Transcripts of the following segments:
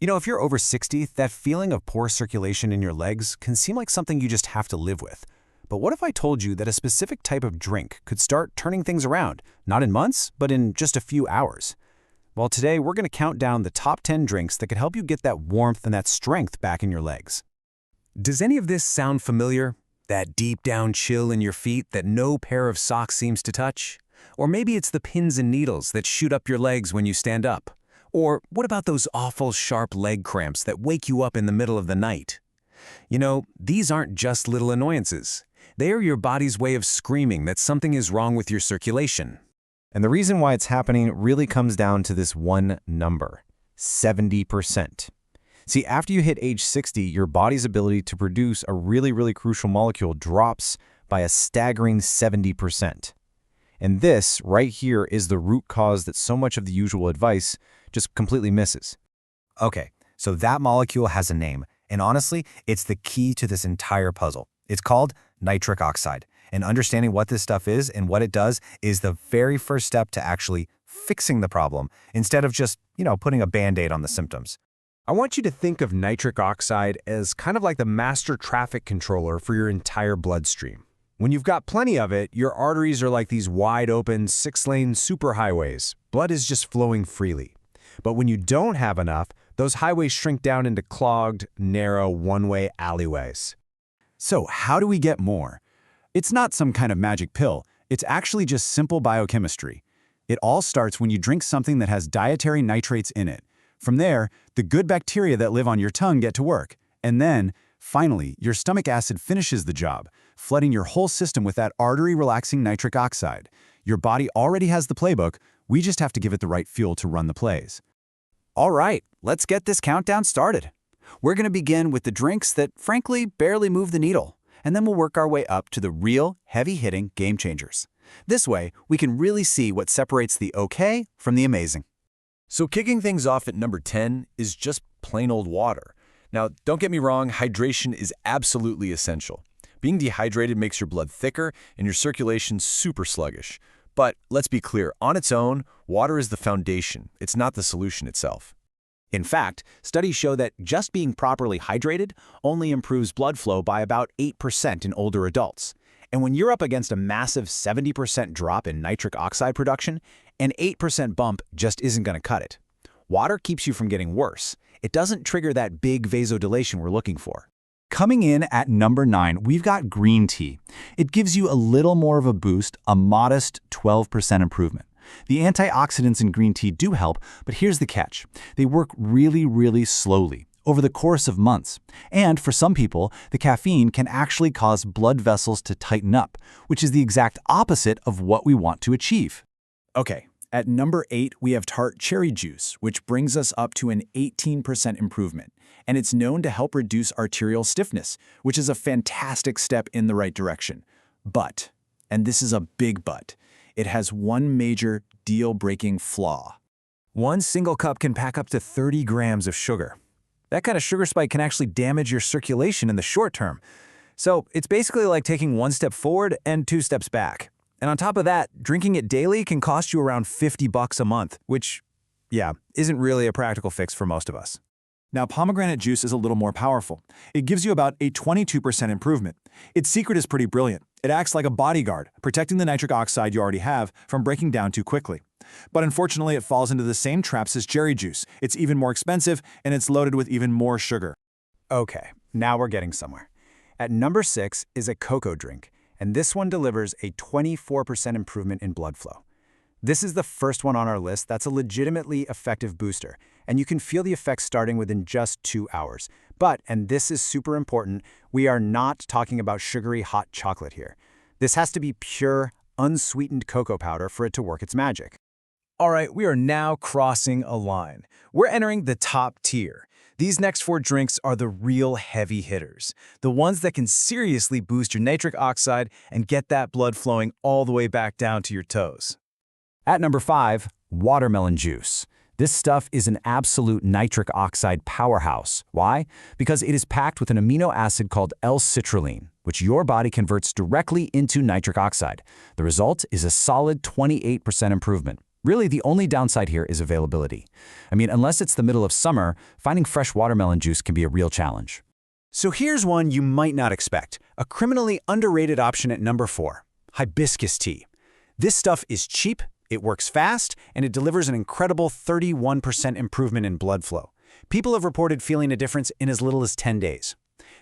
If you're over 60, that feeling of poor circulation in your legs can seem like something you just have to live with. But what if I told you that a specific type of drink could start turning things around, not in months, but in just a few hours? Well, today we're going to count down the top 10 drinks that could help you get that warmth and that strength back in your legs. Does any of this sound familiar? That deep down chill in your feet that no pair of socks seems to touch? Or maybe it's the pins and needles that shoot up your legs when you stand up? Or what about those awful sharp leg cramps that wake you up in the middle of the night? These aren't just little annoyances. They are your body's way of screaming that something is wrong with your circulation. And the reason why it's happening really comes down to this one number, 70%. See, after you hit age 60, your body's ability to produce a really crucial molecule drops by a staggering 70%. And this, right here, is the root cause that so much of the usual advice just completely misses. Okay, so that molecule has a name, and honestly, it's the key to this entire puzzle. It's called nitric oxide, and understanding what this stuff is and what it does is the very first step to actually fixing the problem, instead of just, putting a Band-Aid on the symptoms. I want you to think of nitric oxide as kind of like the master traffic controller for your entire bloodstream. When you've got plenty of it, your arteries are like these wide-open 6-lane superhighways. Blood is just flowing freely. But when you don't have enough, those highways shrink down into clogged, narrow, one-way alleyways. So how do we get more? It's not some kind of magic pill. It's actually just simple biochemistry. It all starts when you drink something that has dietary nitrates in it. From there, the good bacteria that live on your tongue get to work. And then, finally, your stomach acid finishes the job, flooding your whole system with that artery-relaxing nitric oxide. Your body already has the playbook. We just have to give it the right fuel to run the plays. All right, let's get this countdown started. We're going to begin with the drinks that, frankly, barely move the needle. And then we'll work our way up to the real, heavy-hitting game changers. This way, we can really see what separates the okay from the amazing. So kicking things off at number 10 is just plain old water. Now, don't get me wrong, hydration is absolutely essential. Being dehydrated makes your blood thicker and your circulation super sluggish. But let's be clear, on its own, water is the foundation. It's not the solution itself. In fact, studies show that just being properly hydrated only improves blood flow by about 8% in older adults. And when you're up against a massive 70% drop in nitric oxide production, an 8% bump just isn't going to cut it. Water keeps you from getting worse. It doesn't trigger that big vasodilation we're looking for. Coming in at number 9, we've got green tea. It gives you a little more of a boost, a modest 12% improvement. The antioxidants in green tea do help, but here's the catch. They work really slowly, over the course of months. And for some people, the caffeine can actually cause blood vessels to tighten up, which is the exact opposite of what we want to achieve. Okay, at number 8, we have tart cherry juice, which brings us up to an 18% improvement. And it's known to help reduce arterial stiffness, which is a fantastic step in the right direction. But, and this is a big but, it has one major deal-breaking flaw. One single cup can pack up to 30 grams of sugar. That kind of sugar spike can actually damage your circulation in the short term. So it's basically like taking one step forward and 2 steps back. And on top of that, drinking it daily can cost you around $50 a month, which, isn't really a practical fix for most of us. Now, pomegranate juice is a little more powerful. It gives you about a 22% improvement. Its secret is pretty brilliant. It acts like a bodyguard, protecting the nitric oxide you already have from breaking down too quickly. But unfortunately, it falls into the same traps as cherry juice. It's even more expensive, and it's loaded with even more sugar. Okay, now we're getting somewhere. At number 6 is a cocoa drink, and this one delivers a 24% improvement in blood flow. This is the first one on our list that's a legitimately effective booster, and you can feel the effects starting within just 2 hours. But, and this is super important, we are not talking about sugary hot chocolate here. This has to be pure, unsweetened cocoa powder for it to work its magic. All right, we are now crossing a line. We're entering the top tier. These next 4 drinks are the real heavy hitters, the ones that can seriously boost your nitric oxide and get that blood flowing all the way back down to your toes. At number 5, watermelon juice. This stuff is an absolute nitric oxide powerhouse. Why? Because it is packed with an amino acid called L-citrulline, which your body converts directly into nitric oxide. The result is a solid 28% improvement. Really, the only downside here is availability. I mean, unless it's the middle of summer, finding fresh watermelon juice can be a real challenge. So here's one you might not expect, a criminally underrated option at number 4, hibiscus tea. This stuff is cheap, it works fast, and it delivers an incredible 31% improvement in blood flow. People have reported feeling a difference in as little as 10 days.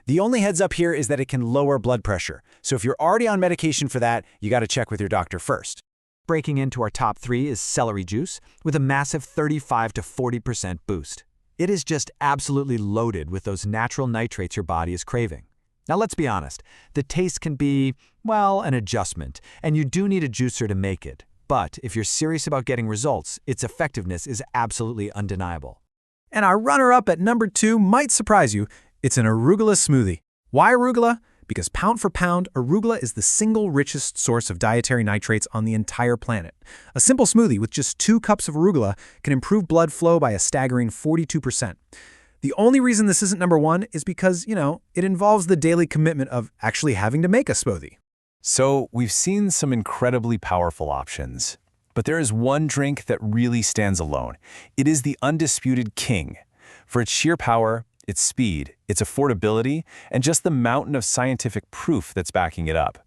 The only heads up here is that it can lower blood pressure, so if you're already on medication for that, you gotta check with your doctor first. Breaking into our top 3 is celery juice, with a massive 35 to 40% boost. It is just absolutely loaded with those natural nitrates your body is craving. Now let's be honest, the taste can be, well, an adjustment, and you do need a juicer to make it. But if you're serious about getting results, its effectiveness is absolutely undeniable. And our runner-up at number 2 might surprise you. It's an arugula smoothie. Why arugula? Because pound for pound, arugula is the single richest source of dietary nitrates on the entire planet. A simple smoothie with just 2 cups of arugula can improve blood flow by a staggering 42%. The only reason this isn't number 1 is because, it involves the daily commitment of actually having to make a smoothie. So we've seen some incredibly powerful options, but there is one drink that really stands alone. It is the undisputed king. For its sheer power, its speed, its affordability, and just the mountain of scientific proof that's backing it up.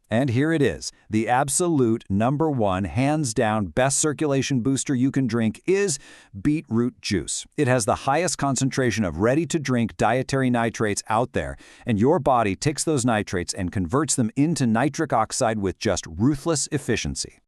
And here it is. The absolute number 1, hands-down, best circulation booster you can drink is beetroot juice. It has the highest concentration of ready-to-drink dietary nitrates out there, and your body takes those nitrates and converts them into nitric oxide with just ruthless efficiency.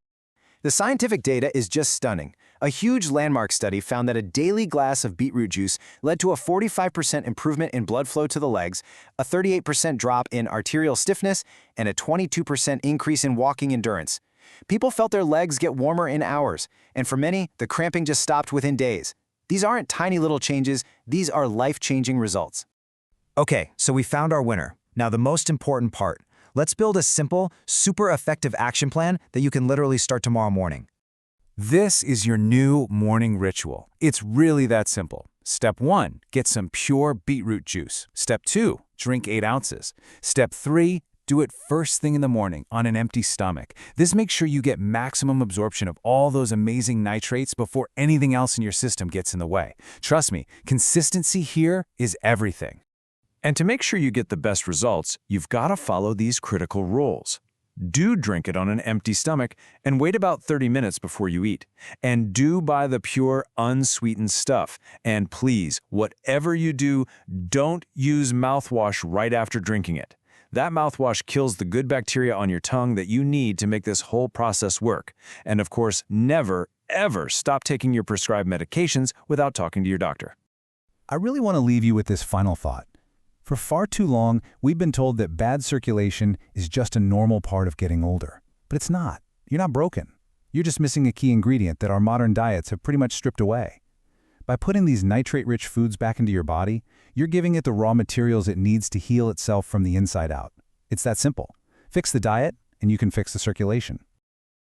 The scientific data is just stunning. A huge landmark study found that a daily glass of beetroot juice led to a 45% improvement in blood flow to the legs, a 38% drop in arterial stiffness, and a 22% increase in walking endurance. People felt their legs get warmer in hours, and for many, the cramping just stopped within days. These aren't tiny little changes, these are life-changing results. Okay, so we found our winner. Now the most important part. Let's build a simple, super effective action plan that you can literally start tomorrow morning. This is your new morning ritual. It's really that simple. Step 1, get some pure beetroot juice. Step 2, drink 8 ounces. Step 3, do it first thing in the morning on an empty stomach. This makes sure you get maximum absorption of all those amazing nitrates before anything else in your system gets in the way. Trust me, consistency here is everything. And to make sure you get the best results, you've got to follow these critical rules. Do drink it on an empty stomach and wait about 30 minutes before you eat. And do buy the pure, unsweetened stuff. And please, whatever you do, don't use mouthwash right after drinking it. That mouthwash kills the good bacteria on your tongue that you need to make this whole process work. And of course, never, ever stop taking your prescribed medications without talking to your doctor. I really want to leave you with this final thought. For far too long, we've been told that bad circulation is just a normal part of getting older. But it's not. You're not broken. You're just missing a key ingredient that our modern diets have pretty much stripped away. By putting these nitrate-rich foods back into your body, you're giving it the raw materials it needs to heal itself from the inside out. It's that simple. Fix the diet, and you can fix the circulation.